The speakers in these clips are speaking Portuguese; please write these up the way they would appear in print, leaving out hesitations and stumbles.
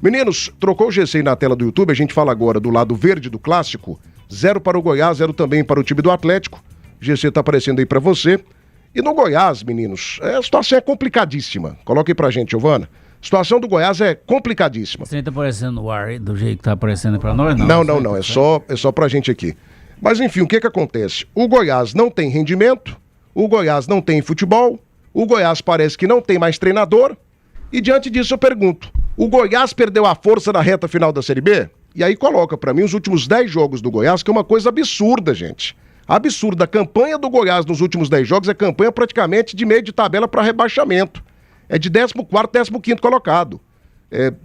Meninos, trocou o GC aí na tela do YouTube, a gente fala agora do lado verde do clássico. 0 para o Goiás, 0 também para o time do Atlético. O GC tá aparecendo aí para você. E no Goiás, meninos, a situação é complicadíssima. Coloca aí pra gente, Giovana. A situação do Goiás é complicadíssima. Você nem tá aparecendo no ar do jeito que tá aparecendo pra nós, não? Não. É só pra gente aqui. Mas enfim, o que acontece? O Goiás não tem rendimento, o Goiás não tem futebol, o Goiás parece que não tem mais treinador. E diante disso eu pergunto, o Goiás perdeu a força na reta final da Série B? E aí coloca pra mim os últimos 10 jogos do Goiás, que é uma coisa absurda, gente. Absurda. A campanha do Goiás nos últimos 10 jogos é campanha praticamente de meio de tabela para rebaixamento. É de 14º, 15º colocado.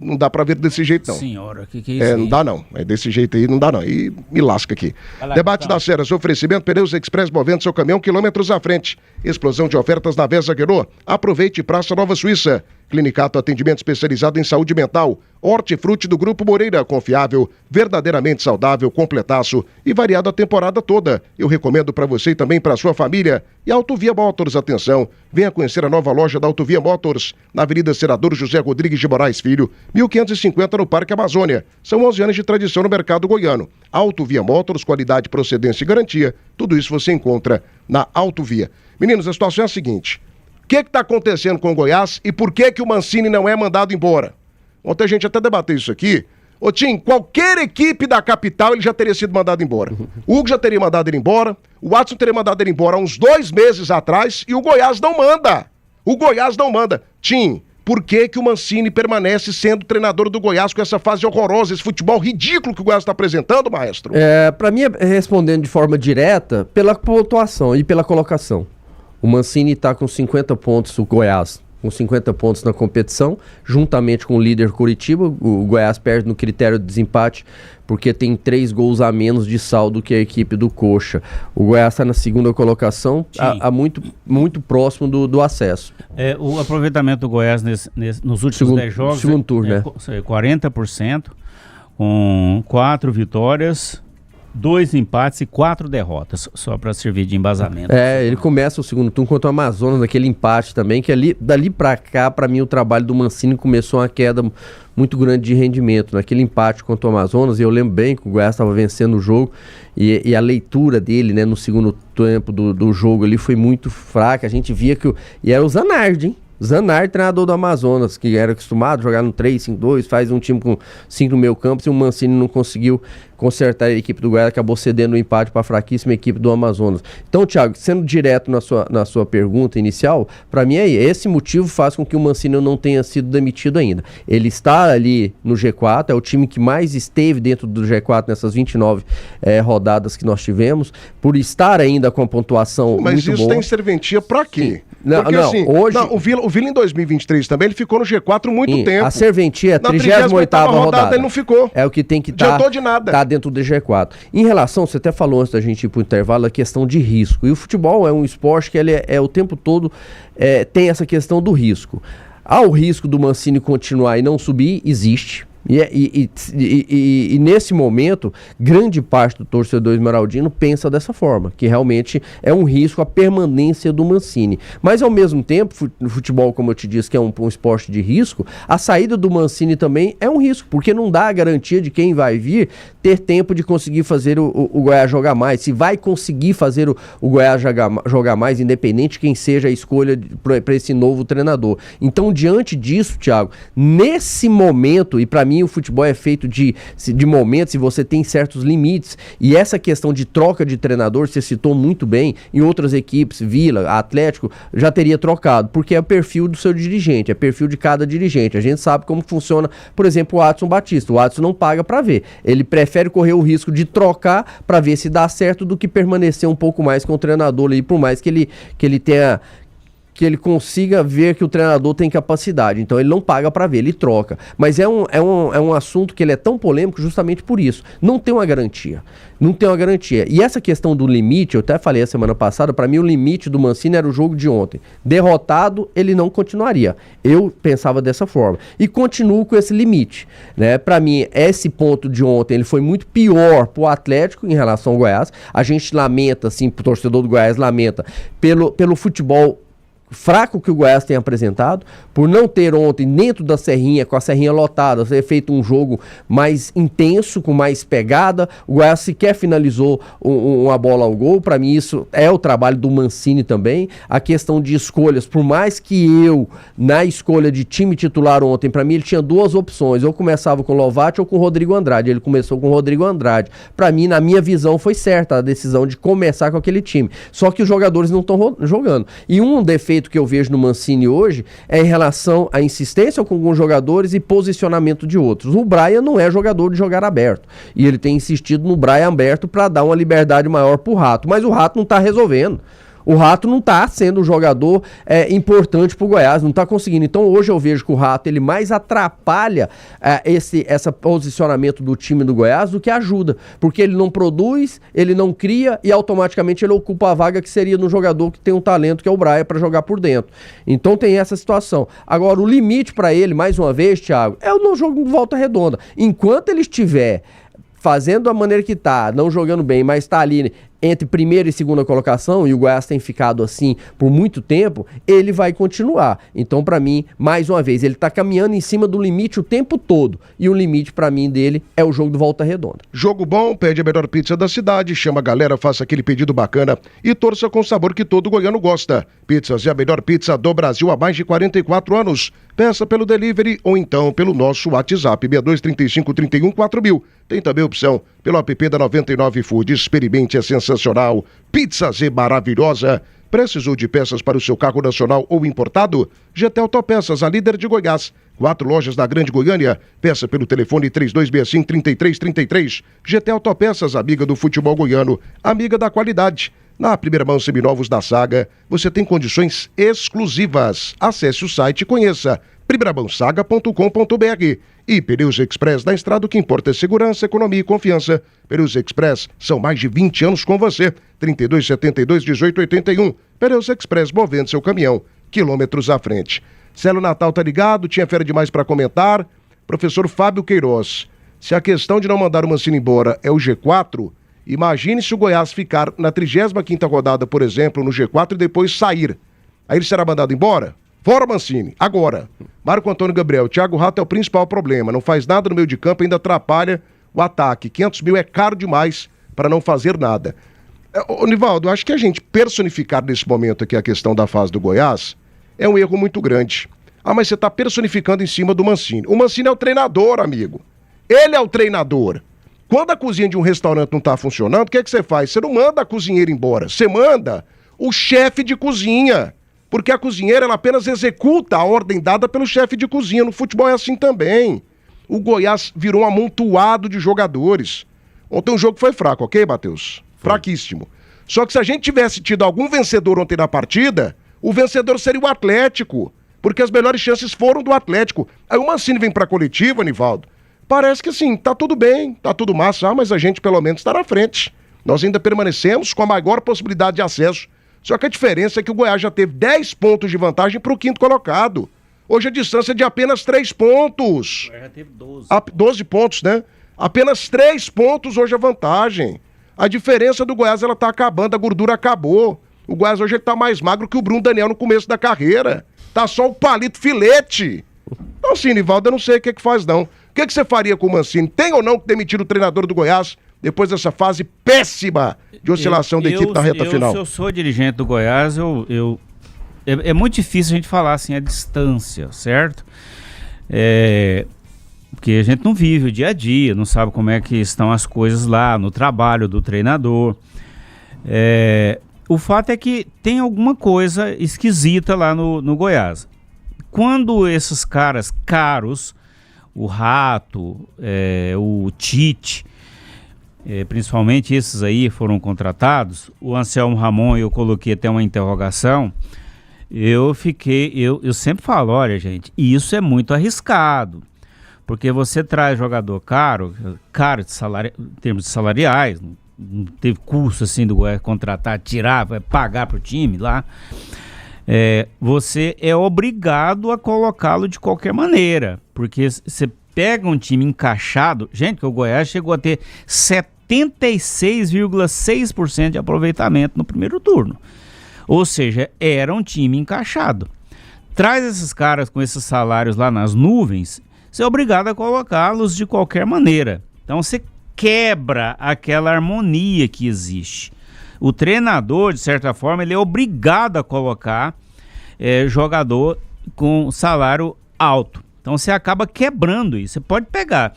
Não dá pra ver desse jeito, não. Senhora, que é isso aí? Não dá, não. Desse jeito aí, não dá, não. E me lasca aqui. Debate das Feras, oferecimento, Pneus Express movendo seu caminhão quilômetros à frente. Explosão de ofertas na Vesa Renault. Aproveite Praça Nova Suíça. Clinicato, atendimento especializado em saúde mental. Hortifruti do Grupo Moreira, confiável, verdadeiramente saudável, completaço e variado a temporada toda. Eu recomendo para você e também para sua família. E Autovia Motors, atenção, venha conhecer a nova loja da Autovia Motors, na Avenida Senador José Rodrigues de Moraes Filho, 1550 no Parque Amazônia. São 11 anos de tradição no mercado goiano. Autovia Motors, qualidade, procedência e garantia, tudo isso você encontra na Autovia. Meninos, a situação é a seguinte. O que está acontecendo com o Goiás e por que o Mancini não é mandado embora? Ontem a gente até debateu isso aqui. Ô Tim, qualquer equipe da capital ele já teria sido mandado embora. O Hugo já teria mandado ele embora, o Watson teria mandado ele embora há uns 2 meses atrás e o Goiás não manda. O Goiás não manda. Tim, por que o Mancini permanece sendo treinador do Goiás com essa fase horrorosa, esse futebol ridículo que o Goiás está apresentando, maestro? Para mim, respondendo de forma direta, pela pontuação e pela colocação. O Mancini está com 50 pontos, o Goiás com 50 pontos na competição, juntamente com o líder Curitiba. O Goiás perde no critério de desempate porque tem 3 gols a menos de saldo que a equipe do Coxa. O Goiás está na segunda colocação, muito próximo do acesso. O aproveitamento do Goiás nos últimos 10 jogos segundo turno, né? 40%, com 4 vitórias, 2 empates e 4 derrotas, só para servir de embasamento. Ele começa o segundo turno contra o Amazonas, naquele empate também, que dali para cá, para mim, o trabalho do Mancini começou uma queda muito grande de rendimento. Naquele empate contra o Amazonas, e eu lembro bem que o Goiás estava vencendo o jogo, e a leitura dele, né, no segundo tempo do jogo ali foi muito fraca. A gente via que... E era o Zanardi, hein? Zanardi, treinador do Amazonas, que era acostumado a jogar no 3-5-2, faz um time com 5 no meio campo, e o Mancini não conseguiu consertar a equipe do Goiás, acabou cedendo o empate para a fraquíssima equipe do Amazonas. Então, Thiago, sendo direto na sua pergunta inicial, para mim esse motivo faz com que o Mancini não tenha sido demitido ainda. Ele está ali no G4, é o time que mais esteve dentro do G4 nessas 29 rodadas que nós tivemos, por estar ainda com a pontuação muito boa. Mas isso tem serventia para quê? Porque hoje... o Vila em 2023 também, ele ficou no G4 muito tempo. A serventia é a 38ª rodada. Ele não ficou. É o que tem que estar. Adiantou de nada. Tá dentro do G4. Em relação, você até falou antes da gente ir pro intervalo, a questão de risco. E o futebol é um esporte que ele o tempo todo tem essa questão do risco. O risco do Mancini continuar e não subir, existe. E nesse momento, grande parte do torcedor esmeraldino pensa dessa forma, que realmente é um risco a permanência do Mancini. Mas ao mesmo tempo, no futebol, como eu te disse, que é um esporte de risco, a saída do Mancini também é um risco, porque não dá a garantia de quem vai vir ter tempo de conseguir fazer o Goiás jogar mais, se vai conseguir fazer o Goiás jogar mais, independente de quem seja a escolha para esse novo treinador. Então, diante disso, Thiago, nesse momento, e para mim o futebol é feito de momentos e você tem certos limites, e essa questão de troca de treinador, você citou muito bem, em outras equipes, Vila, Atlético, já teria trocado, porque é o perfil do seu dirigente, é o perfil de cada dirigente. A gente sabe como funciona, por exemplo, o Adson Batista. O Adson não paga para ver, ele prefere correr o risco de trocar para ver se dá certo do que permanecer um pouco mais com o treinador ali, por mais que ele tenha... que ele consiga ver que o treinador tem capacidade. Então ele não paga para ver, ele troca. Mas é um assunto que ele é tão polêmico justamente por isso. Não tem uma garantia. Não tem uma garantia. E essa questão do limite, eu até falei a semana passada, para mim o limite do Mancini era o jogo de ontem. Derrotado, ele não continuaria. Eu pensava dessa forma. E continuo com esse limite, né? Para mim, esse ponto de ontem, ele foi muito pior pro Atlético em relação ao Goiás. A gente lamenta, assim, o torcedor do Goiás lamenta pelo futebol fraco que o Goiás tem apresentado, por não ter ontem dentro da Serrinha, com a Serrinha lotada, ter feito um jogo mais intenso, com mais pegada. O Goiás sequer finalizou uma bola ao gol. Para mim isso é o trabalho do Mancini também. A questão de escolhas, por mais que na escolha de time titular ontem, para mim ele tinha duas opções, ou começava com o Lovati ou com o Rodrigo Andrade. Ele começou com o Rodrigo Andrade. Para mim, na minha visão, foi certa a decisão de começar com aquele time. Só que os jogadores não estão jogando. E um defeito que eu vejo no Mancini hoje é em relação à insistência com alguns jogadores e posicionamento de outros. O Brian não é jogador de jogar aberto. E ele tem insistido no Brian aberto para dar uma liberdade maior pro Rato. Mas o Rato não está resolvendo. O Rato não está sendo um jogador importante pro Goiás, não está conseguindo. Então hoje eu vejo que o Rato ele mais atrapalha esse posicionamento do time do Goiás do que ajuda. Porque ele não produz, ele não cria e automaticamente ele ocupa a vaga que seria no jogador que tem um talento, que é o Brian, para jogar por dentro. Então tem essa situação. Agora o limite para ele, mais uma vez, Thiago, é no jogo de Volta Redonda. Enquanto ele estiver fazendo da maneira que tá, não jogando bem, mas tá ali entre primeira e segunda colocação, e o Goiás tem ficado assim por muito tempo, ele vai continuar. Então, pra mim, mais uma vez, ele tá caminhando em cima do limite o tempo todo. E o limite, pra mim, dele é o jogo do Volta Redonda. Jogo bom, pede a melhor pizza da cidade, chama a galera, faça aquele pedido bacana e torça com o sabor que todo goiano gosta. Pizzas é a melhor pizza do Brasil há mais de 44 anos. Peça pelo delivery ou então pelo nosso WhatsApp, 6235314000. Tem também a opção pelo app da 99 Food. Experimente, é sensacional. Pizza Z maravilhosa. Precisou de peças para o seu carro nacional ou importado? GT Autopeças, a líder de Goiás. 4 lojas da Grande Goiânia. Peça pelo telefone 3265-3333. GT Autopeças, amiga do futebol goiano, amiga da qualidade. Na primeira mão seminovos da saga, você tem condições exclusivas. Acesse o site e conheça primeiramãosaga.com.br. E Pneus Express, na estrada, o que importa é segurança, economia e confiança. Pneus Express, são mais de 20 anos com você. 3272-1881. Pneus Express, movendo seu caminhão quilômetros à frente. Célio Natal tá ligado, tinha fera demais para comentar. Professor Fábio Queiroz, se a questão de não mandar o Mancini embora é o G4, imagine se o Goiás ficar na 35ª rodada, por exemplo, no G4 e depois sair. Aí ele será mandado embora? Fora Mancini, agora. Marco Antônio Gabriel, Thiago Rato é o principal problema, não faz nada no meio de campo, ainda atrapalha o ataque. 500 mil é caro demais para não fazer nada. Nivaldo, acho que a gente personificar nesse momento aqui a questão da fase do Goiás é um erro muito grande. Ah, mas você está personificando em cima do Mancini. O Mancini é o treinador, amigo. Ele é o treinador. Quando a cozinha de um restaurante não está funcionando, o que é que você faz? Você não manda a cozinheira embora, você manda o chefe de cozinha. Porque a cozinheira, ela apenas executa a ordem dada pelo chefe de cozinha. No futebol é assim também. O Goiás virou um amontoado de jogadores. Ontem o jogo foi fraco, ok, Matheus? Fraquíssimo. Só que se a gente tivesse tido algum vencedor ontem na partida, o vencedor seria o Atlético. Porque as melhores chances foram do Atlético. Aí o Mancini vem pra coletiva, Nivaldo. Parece que assim, tá tudo bem, tá tudo massa, mas a gente pelo menos tá na frente. Nós ainda permanecemos com a maior possibilidade de acesso. Só que a diferença é que o Goiás já teve 10 pontos de vantagem para o 5º colocado. Hoje a distância é de apenas 3 pontos. O Goiás já teve 12. 12 pontos, né? Apenas 3 pontos hoje a vantagem. A diferença do Goiás, ela tá acabando, a gordura acabou. O Goiás hoje ele tá mais magro que o Bruno Daniel no começo da carreira. Tá só o palito filete. Então assim, Nivaldo, eu não sei o que faz não. O que você faria com o Mancini? Tem ou não que demitir o treinador do Goiás depois dessa fase péssima de oscilação da equipe na reta final? Se eu sou dirigente do Goiás, é muito difícil a gente falar assim a distância, certo? Porque a gente não vive o dia a dia, não sabe como é que estão as coisas lá no trabalho do treinador. O fato é que tem alguma coisa esquisita lá no Goiás. Quando esses caras caros, o Rato, o Tite, principalmente esses aí foram contratados, o Anselmo Ramon, eu coloquei até uma interrogação, eu sempre falo, olha gente, isso é muito arriscado, porque você traz jogador caro em termos de salariais, não teve curso assim do Goiás contratar, tirar, pagar para o time lá, você é obrigado a colocá-lo de qualquer maneira, porque você pega um time encaixado, gente, que o Goiás chegou a ter 76,6% de aproveitamento no primeiro turno. Ou seja, era um time encaixado. Traz esses caras com esses salários lá nas nuvens, você é obrigado a colocá-los de qualquer maneira. Então você quebra aquela harmonia que existe. O treinador, de certa forma, ele é obrigado a colocar jogador com salário alto. Então você acaba quebrando isso. Você pode pegar,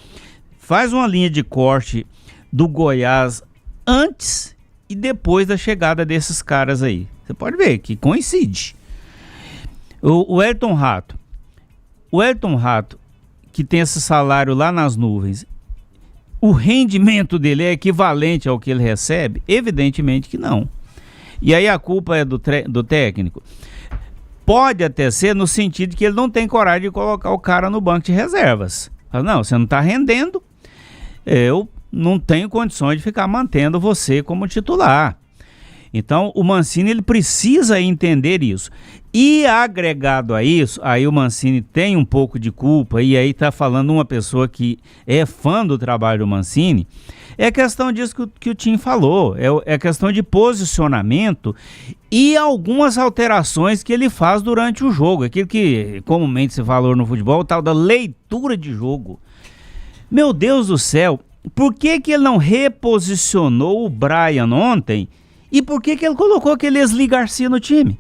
faz uma linha de corte do Goiás antes e depois da chegada desses caras aí. Você pode ver que coincide. O Elton Rato, que tem esse salário lá nas nuvens, o rendimento dele é equivalente ao que ele recebe? Evidentemente que não. E aí a culpa é do técnico? Pode até ser no sentido que ele não tem coragem de colocar o cara no banco de reservas. Fala, não, você não está rendendo, eu não tenho condições de ficar mantendo você como titular. Então o Mancini ele precisa entender isso. E agregado a isso, aí o Mancini tem um pouco de culpa, e aí está falando uma pessoa que é fã do trabalho do Mancini, é questão disso que o Tim falou, é questão de posicionamento e algumas alterações que ele faz durante o jogo, aquilo que comumente se fala no futebol, o tal da leitura de jogo. Meu Deus do céu, por que ele não reposicionou o Brian ontem e por que ele colocou aquele Esli Garcia no time?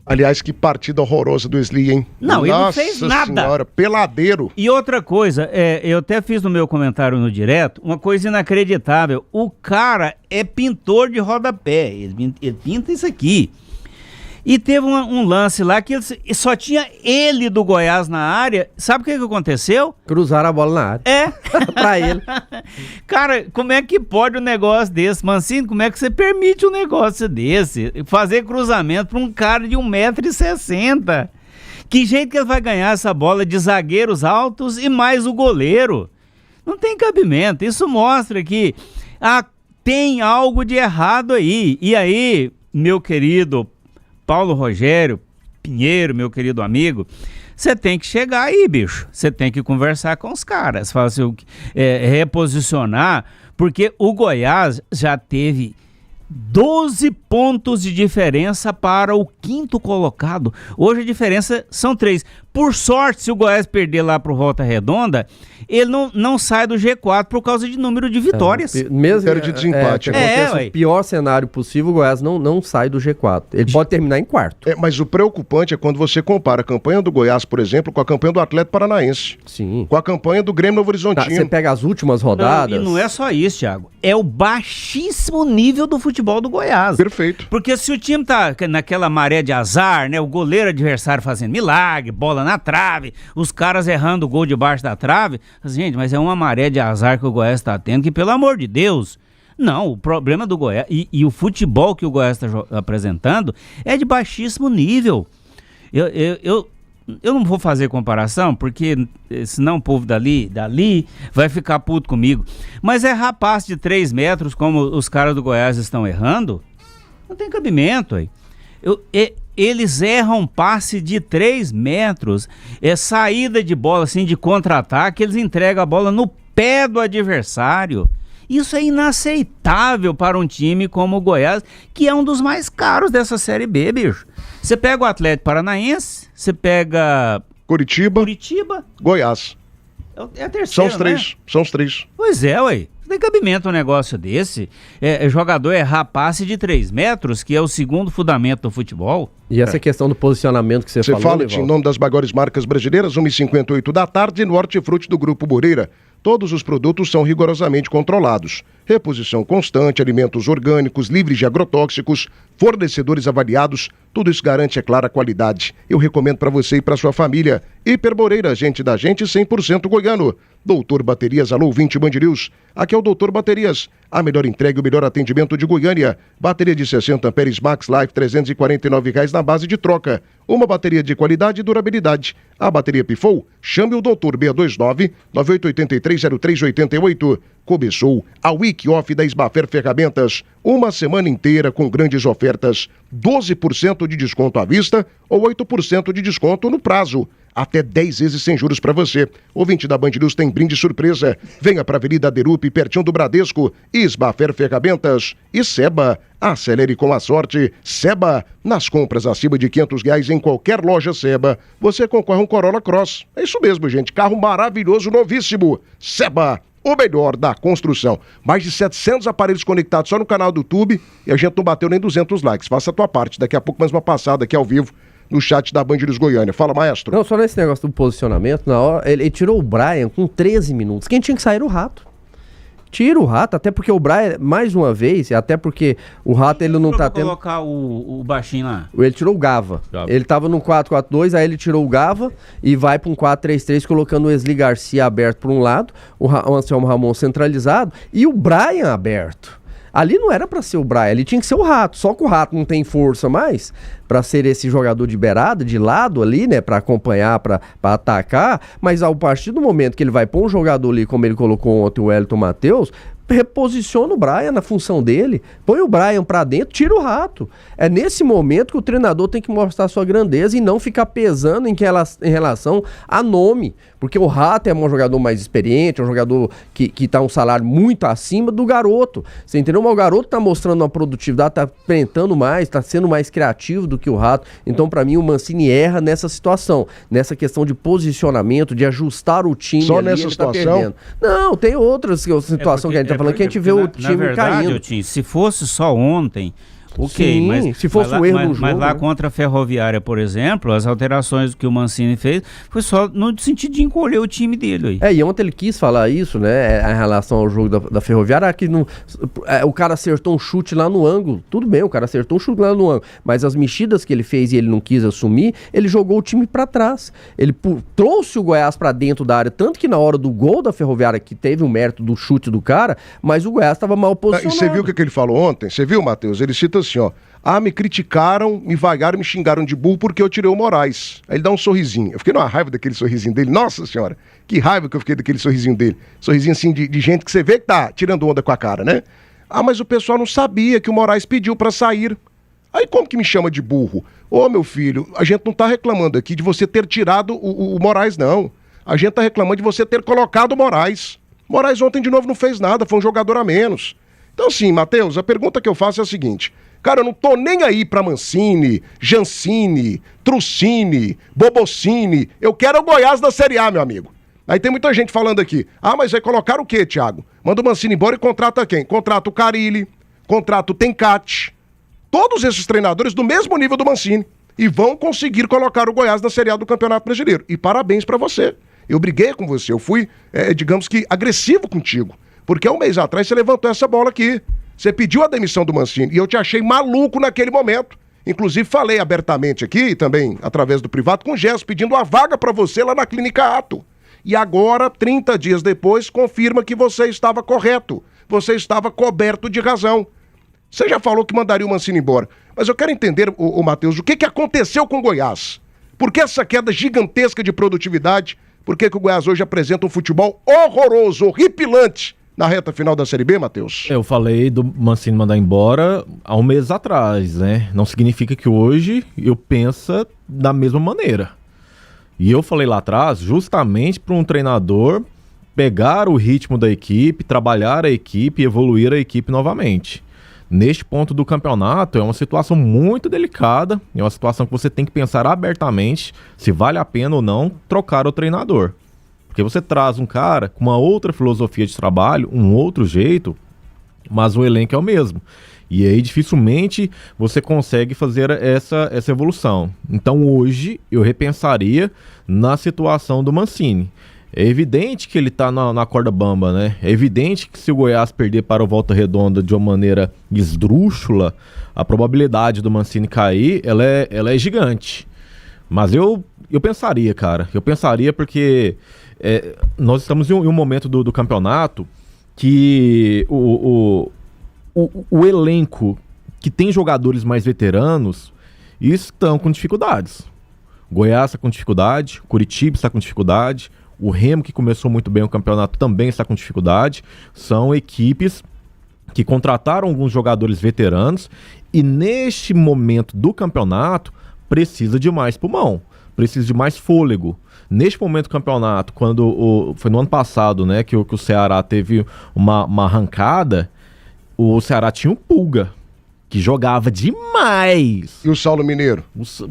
Aliás, que partida horrorosa do Esli, hein? Não, ele não fez nada. Nossa senhora, peladeiro. E outra coisa, eu até fiz no meu comentário no direto, uma coisa inacreditável. O cara é pintor de rodapé, ele pinta isso aqui. E teve um lance lá que só tinha ele do Goiás na área. Sabe o que aconteceu? Cruzaram a bola na área. Pra ele. Cara, como é que pode um negócio desse? Mancini, como é que você permite um negócio desse? Fazer cruzamento pra um cara de 1,60 m. Que jeito que ele vai ganhar essa bola de zagueiros altos e mais o goleiro? Não tem cabimento. Isso mostra que tem algo de errado aí. E aí, meu querido Paulo Rogério Pinheiro, meu querido amigo, você tem que chegar aí, bicho. Você tem que conversar com os caras, falar assim, reposicionar, porque o Goiás já teve 12 pontos de diferença para o 5º colocado. Hoje a diferença são 3. Por sorte, se o Goiás perder lá pro Volta Redonda, ele não sai do G4 por causa de número de vitórias. Mesmo de desempate. O pior cenário possível, o Goiás não sai do G4. Ele pode terminar em quarto. Mas o preocupante é quando você compara a campanha do Goiás, por exemplo, com a campanha do Atlético Paranaense. Sim. Com a campanha do Grêmio Novo Horizontino. Você pega as últimas rodadas... E não é só isso, Thiago. É o baixíssimo nível do futebol do Goiás. Perfeito. Porque se o time tá naquela maré de azar, né, o goleiro adversário fazendo milagre, bola na trave, os caras errando o gol debaixo da trave, gente, mas é uma maré de azar que o Goiás tá tendo, que pelo amor de Deus, não, o problema do Goiás, e o futebol que o Goiás tá apresentando é de baixíssimo nível. Eu não vou fazer comparação, porque senão o povo dali vai ficar puto comigo. Mas é rapaz de 3 metros, como os caras do Goiás estão errando, não tem cabimento aí. Eles erram passe de 3 metros, saída de bola assim, de contra-ataque, eles entregam a bola no pé do adversário. Isso é inaceitável para um time como o Goiás, que é um dos mais caros dessa Série B, bicho. Você pega o Atlético Paranaense, você pega Curitiba, Goiás. É a terceira, São os três. Pois é, ué. Não tem cabimento um negócio desse. Jogador errar passe de 3 metros, que é o segundo fundamento do futebol. E essa questão do posicionamento que você falou, fala em nome das maiores marcas brasileiras, 1h58 da tarde, no Hortifruti do Grupo Moreira. Todos os produtos são rigorosamente controlados. Reposição constante, alimentos orgânicos, livres de agrotóxicos, fornecedores avaliados, tudo isso garante, é claro, a qualidade. Eu recomendo para você e para sua família. Hiper Moreira, gente da gente, 100% goiano. Doutor Baterias, alô, 20 Band News. Aqui é o Doutor Baterias, a melhor entrega e o melhor atendimento de Goiânia. Bateria de 60 amperes Max Life, R$349 na base de troca. Uma bateria de qualidade e durabilidade. A bateria pifou? Chame o Doutor 629-9883-0388. Começou a Week Off da Esmafer Ferramentas. Uma semana inteira com grandes ofertas. 12% de desconto à vista ou 8% de desconto no prazo. até 10 vezes sem juros para você. Ouvinte da Band News tem brinde surpresa. Venha para a Avenida Derupi, pertinho do Bradesco, Isbafer Ferramentas e Seba. Acelere com a sorte. Seba, nas compras acima de R$500 em qualquer loja Seba, você concorre a um Corolla Cross. É isso mesmo, gente. Carro maravilhoso, novíssimo. Seba, o melhor da construção. Mais de 700 aparelhos conectados só no canal do YouTube e a gente não bateu nem 200 likes. Faça a tua parte. Daqui a pouco mais uma passada aqui ao vivo no chat da Band News Goiânia. Fala, maestro. Não, só nesse negócio do posicionamento, na hora, ele tirou o Brian com 13 minutos. Quem tinha que sair era o Rato. Tira o Rato, até porque o Brian, mais uma vez, até porque o Rato ele não tá tendo... colocar o baixinho lá. Ele tirou o Gava. Ele tava no 4-4-2, aí ele tirou o Gava e vai para um 4-3-3, colocando o Wesley Garcia aberto por um lado, o Anselmo Ramon centralizado e o Brian aberto. Ali não era para ser o Brian, ali tinha que ser o Rato. Só que o Rato não tem força mais para ser esse jogador de beirada, de lado ali, né? Para acompanhar, para atacar. Mas a partir do momento que ele vai pôr um jogador ali, como ele colocou ontem o Wellington Matheus, reposiciona o Brian na função dele, põe o Brian pra dentro, tira o Rato. É nesse momento que o treinador tem que mostrar sua grandeza e não ficar pesando em relação a nome, porque o Rato é um jogador mais experiente, é um jogador que tá um salário muito acima do garoto, você entendeu? Mas o garoto tá mostrando uma produtividade, tá enfrentando mais, tá sendo mais criativo do que o Rato, então pra mim o Mancini erra nessa situação, nessa questão de posicionamento, de ajustar o time. Só ali, nessa situação? Não, tem outras situações que a gente tá falando que a gente vê o time na verdade, caindo. Se fosse só ontem, ok, sim, mas se fosse um erro no jogo, mas lá né? contra a Ferroviária, por exemplo, as alterações que o Mancini fez foi só no sentido de encolher o time dele aí. E ontem ele quis falar isso, né, em relação ao jogo da Ferroviária, que o cara acertou um chute lá no ângulo, tudo bem, o cara acertou um chute lá no ângulo, mas as mexidas que ele fez e ele não quis assumir, ele jogou o time pra trás, ele trouxe o Goiás pra dentro da área, tanto que na hora do gol da Ferroviária, que teve o mérito do chute do cara, mas o Goiás tava mal posicionado. E você viu o que ele falou ontem? Você viu, Matheus? Ele cita assim, ó: me criticaram, me vaiaram, me xingaram de burro porque eu tirei o Moraes. Aí ele dá um sorrisinho. Eu fiquei numa raiva daquele sorrisinho dele. Nossa senhora, que raiva que eu fiquei daquele sorrisinho dele. Sorrisinho assim de gente que você vê que tá tirando onda com a cara, né? Mas o pessoal não sabia que o Moraes pediu pra sair. Aí como que me chama de burro? Meu filho, a gente não tá reclamando aqui de você ter tirado o Moraes, não. A gente tá reclamando de você ter colocado o Moraes. Moraes ontem de novo não fez nada, foi um jogador a menos. Então sim, Matheus, a pergunta que eu faço é a seguinte: cara, eu não tô nem aí pra Mancini, Jancini, Trucini, Bobocini. Eu quero o Goiás da Série A, meu amigo. Aí tem muita gente falando aqui: mas vai colocar o quê, Thiago? Manda o Mancini embora e contrata quem? Contrata o Carille, contrata o Tencate. Todos esses treinadores do mesmo nível do Mancini. E vão conseguir colocar o Goiás na Série A do Campeonato Brasileiro. E parabéns pra você. Eu briguei com você, eu fui, digamos que, agressivo contigo. Porque há um mês atrás você levantou essa bola aqui. Você pediu a demissão do Mancini e eu te achei maluco naquele momento. Inclusive falei abertamente aqui, também através do privado, com o Gerson, pedindo uma vaga pra você lá na Clínica Ato. E agora, 30 dias depois, confirma que você estava correto. Você estava coberto de razão. Você já falou que mandaria o Mancini embora. Mas eu quero entender, o Matheus, o que aconteceu com o Goiás? Por que essa queda gigantesca de produtividade? Por que o Goiás hoje apresenta um futebol horroroso, horripilante na reta final da Série B, Matheus? Eu falei do Mancini mandar embora há um mês atrás, né? Não significa que hoje eu penso da mesma maneira. E eu falei lá atrás justamente para um treinador pegar o ritmo da equipe, trabalhar a equipe e evoluir a equipe novamente. Neste ponto do campeonato é uma situação muito delicada, é uma situação que você tem que pensar abertamente se vale a pena ou não trocar o treinador. Porque você traz um cara com uma outra filosofia de trabalho, um outro jeito, mas o elenco é o mesmo. E aí dificilmente você consegue fazer essa evolução. Então hoje eu repensaria na situação do Mancini. É evidente que ele tá na corda bamba, né? É evidente que se o Goiás perder para o Volta Redonda de uma maneira esdrúxula, a probabilidade do Mancini cair, ela é gigante. Mas eu pensaria, cara. Eu pensaria porque nós estamos em um momento do campeonato que o elenco que tem jogadores mais veteranos estão com dificuldades. O Goiás está com dificuldade, Curitiba está com dificuldade, o Remo, que começou muito bem o campeonato, também está com dificuldade. São equipes que contrataram alguns jogadores veteranos e neste momento do campeonato precisa de mais pulmão. precisa de mais fôlego. Neste momento do campeonato, foi no ano passado, né, que o Ceará teve uma arrancada, o Ceará tinha um Pulga, que jogava demais. E o Saulo Mineiro?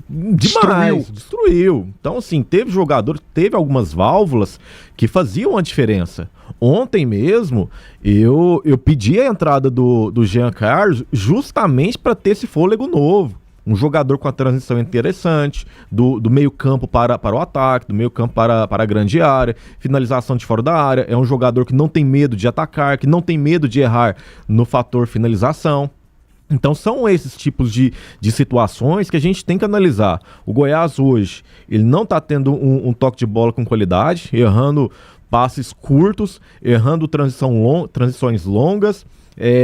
Demais. Destruiu. Então, assim, teve algumas válvulas que faziam a diferença. Ontem mesmo, eu pedi a entrada do Jean Carlos justamente para ter esse fôlego novo. Um jogador com a transição interessante, do meio campo para o ataque, do meio campo para a grande área, finalização de fora da área. É um jogador que não tem medo de atacar, que não tem medo de errar no fator finalização. Então são esses tipos de situações que a gente tem que analisar. O Goiás hoje, ele não está tendo um toque de bola com qualidade, errando passes curtos, errando transições longas,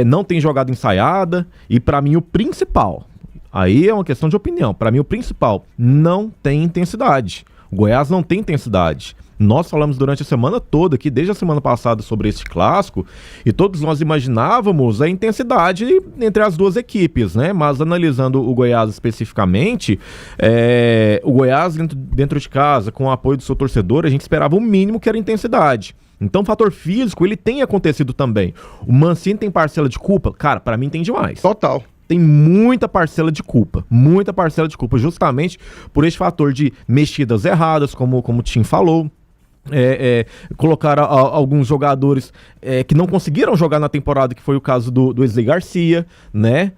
não tem jogada ensaiada, e para mim o principal, aí é uma questão de opinião, para mim o principal, não tem intensidade. O Goiás não tem intensidade. Nós falamos durante a semana toda aqui, desde a semana passada, sobre esse clássico, e todos nós imaginávamos a intensidade entre as duas equipes, né? Mas analisando o Goiás especificamente, o Goiás dentro de casa, com o apoio do seu torcedor, a gente esperava o mínimo que era intensidade. Então o fator físico, ele tem acontecido também. O Mancini tem parcela de culpa? Cara, pra mim tem demais. Total. Tem muita parcela de culpa, justamente por esse fator de mexidas erradas, como o Tim falou. Colocaram alguns jogadores que não conseguiram jogar na temporada, que foi o caso do Wesley Garcia, né?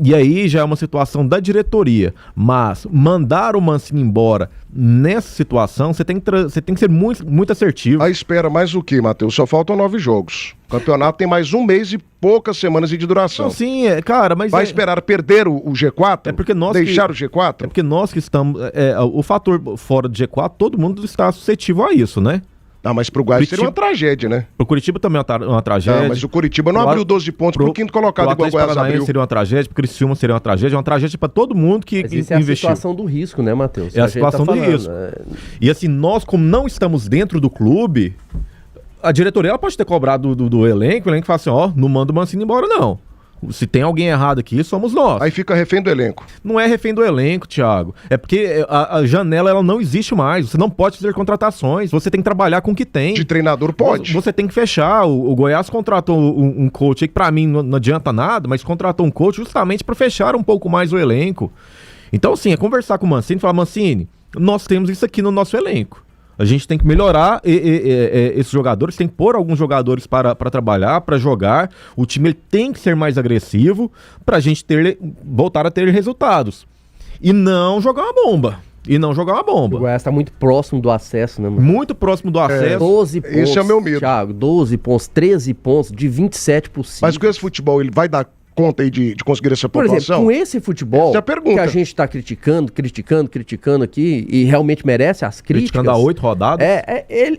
E aí já é uma situação da diretoria. Mas mandar o Mancini embora nessa situação, você tem que ser muito assertivo. Aí espera mais o quê, Matheus? Só faltam 9 jogos. O campeonato tem mais 1 mês e poucas semanas de duração. Não, sim, cara, mas... Vai esperar perder o G4? É porque nós deixar o G4? É porque nós que estamos... o fator fora do G4, todo mundo está suscetível a isso, né? Ah, mas pro Goiás seria uma tragédia, né? Pro Curitiba também é uma tragédia. Não, mas o Curitiba não abriu 12 pontos pro quinto colocado, igual o Goiás abriu. Seria uma tragédia, pro Criciúma seria uma tragédia pra todo mundo que investiu. É a situação do risco, né, Matheus? É a situação do risco. E assim, nós, como não estamos dentro do clube, a diretoria ela pode ter cobrado do elenco, o elenco fala assim, não manda o Mancini embora, não. Se tem alguém errado aqui, somos nós. Aí fica refém do elenco. Não é refém do elenco, Thiago. É porque a janela ela não existe mais. Você não pode fazer contratações. Você tem que trabalhar com o que tem. De treinador pode. Você tem que fechar. O Goiás contratou um coach aí que pra mim não adianta nada, mas contratou um coach justamente para fechar um pouco mais o elenco. Então, assim, é conversar com o Mancini e falar, Mancini, nós temos isso aqui no nosso elenco. A gente tem que melhorar esses jogadores, tem que pôr alguns jogadores para trabalhar, para jogar. O time ele tem que ser mais agressivo para a gente voltar a ter resultados. E não jogar uma bomba. O Goiás está muito próximo do acesso, né, mano? Muito próximo do acesso. 12 pontos. Esse é o meu medo. Thiago, 12 pontos, 13 pontos de 27 possíveis. Mas com esse futebol, ele vai dar conta aí de conseguir essa pontuação? Por exemplo, com esse futebol que a gente está criticando aqui, e realmente merece as críticas. Criticando há 8 rodadas?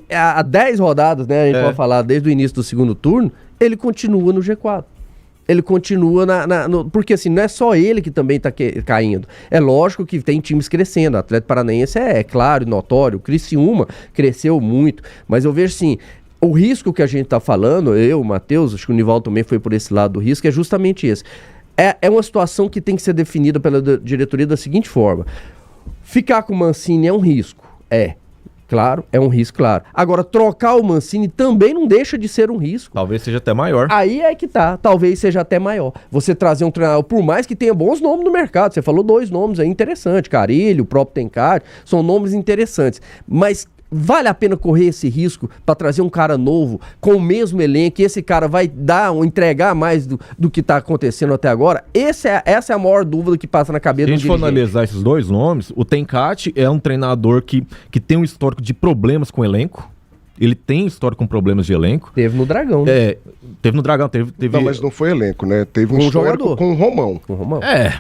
Há 10 rodadas, né? A gente pode falar desde o início do segundo turno, ele continua no G4. Ele continua porque assim, não é só ele que também está caindo. É lógico que tem times crescendo. O Atlético Paranaense é claro e notório. O Criciúma cresceu muito. Mas eu vejo assim, o risco que a gente está falando, o Matheus, acho que o Nivaldo também foi por esse lado do risco, é justamente esse. É uma situação que tem que ser definida pela diretoria da seguinte forma. Ficar com o Mancini é um risco. Claro, é um risco, claro. Agora, trocar o Mancini também não deixa de ser um risco. Talvez seja até maior. Aí é que tá, talvez seja até maior. Você trazer um treinador, por mais que tenha bons nomes no mercado, você falou 2 nomes aí interessantes, Carilho, o próprio Tencati, são nomes interessantes, mas vale a pena correr esse risco para trazer um cara novo com o mesmo elenco e esse cara vai entregar mais do que está acontecendo até agora? Essa é a maior dúvida que passa na cabeça do dirigente. Se a gente for analisar esses 2 nomes, o Tencati é um treinador que tem um histórico de problemas com o elenco. Ele tem histórico com problemas de elenco. Teve no Dragão. Teve no Dragão. Teve... Não, mas não foi elenco, né? Teve um histórico jogador. com o Romão.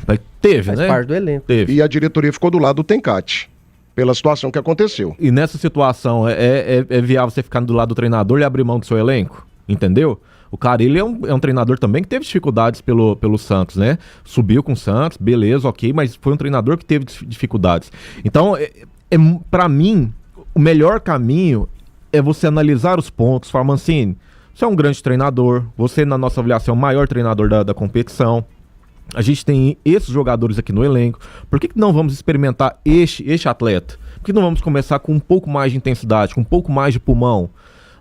Mas teve, Faz né? parte do elenco. Teve. E a diretoria ficou do lado do Tencati, pela situação que aconteceu. E nessa situação, é viável você ficar do lado do treinador e abrir mão do seu elenco? Entendeu? O cara, ele é um treinador também que teve dificuldades pelo Santos, né? Subiu com o Santos, beleza, ok, mas foi um treinador que teve dificuldades. Então, pra mim, o melhor caminho é você analisar os pontos. Falar, Mancini, você é um grande treinador, você, na nossa avaliação, é o maior treinador da competição. A gente tem esses jogadores aqui no elenco. Por que não vamos experimentar este atleta? Por que não vamos começar com um pouco mais de intensidade, com um pouco mais de pulmão?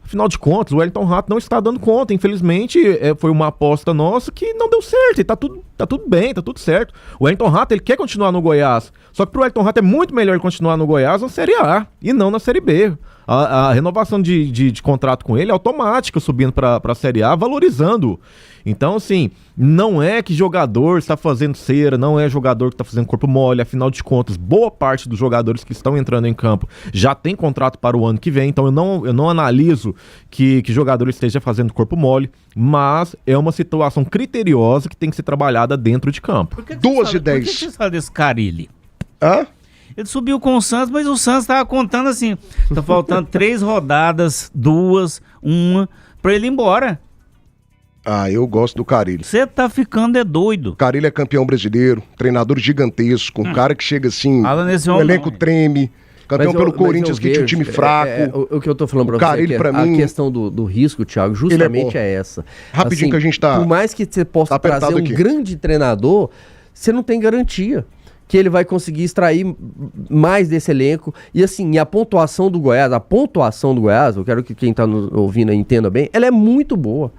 Afinal de contas, o Wellington Rato não está dando conta. Infelizmente, foi uma aposta nossa que não deu certo. E tá tudo bem, tá tudo certo. O Wellington Rato, ele quer continuar no Goiás. Só que pro Wellington Rato é muito melhor ele continuar no Goiás na Série A e não na Série B. A renovação de contrato com ele é automática, subindo para a Série A, valorizando. Então, assim, não é que jogador está fazendo cera, não é jogador que está fazendo corpo mole. Afinal de contas, boa parte dos jogadores que estão entrando em campo já tem contrato para o ano que vem. Então, eu não analiso que jogador esteja fazendo corpo mole, mas é uma situação criteriosa que tem que ser trabalhada dentro de campo. 2 e 10. Por que você fala desse Carille? Hã? Ele subiu com o Santos, mas o Santos tava contando assim, tá faltando 3 rodadas, 2, 1, pra ele ir embora. Ah, eu gosto do Carille. Você tá ficando doido. Carille é campeão brasileiro, treinador gigantesco, um cara que chega assim, Fala nesse o homem, elenco não. treme, campeão pelo Corinthians que tinha um time fraco. O que eu tô falando pra você Carille, é que pra a mim, questão do risco, Thiago, ele é justamente bom. é essa. Rapidinho que a gente tá... Por mais que você possa tá apertado trazer um aqui. grande treinador, você não tem garantia que ele vai conseguir extrair mais desse elenco. E assim, a pontuação do Goiás, eu quero que quem tá nos ouvindo entenda bem, ela é muito boa.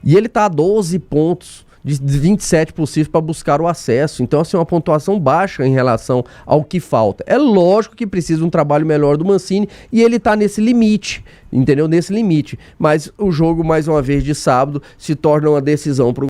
E ele tá a 12 pontos de 27 possíveis para buscar o acesso. Então, assim, uma pontuação baixa em relação ao que falta. É lógico que precisa de um trabalho melhor do Mancini e ele tá nesse limite, entendeu? Nesse limite. Mas o jogo, mais uma vez, de sábado, se torna uma decisão pro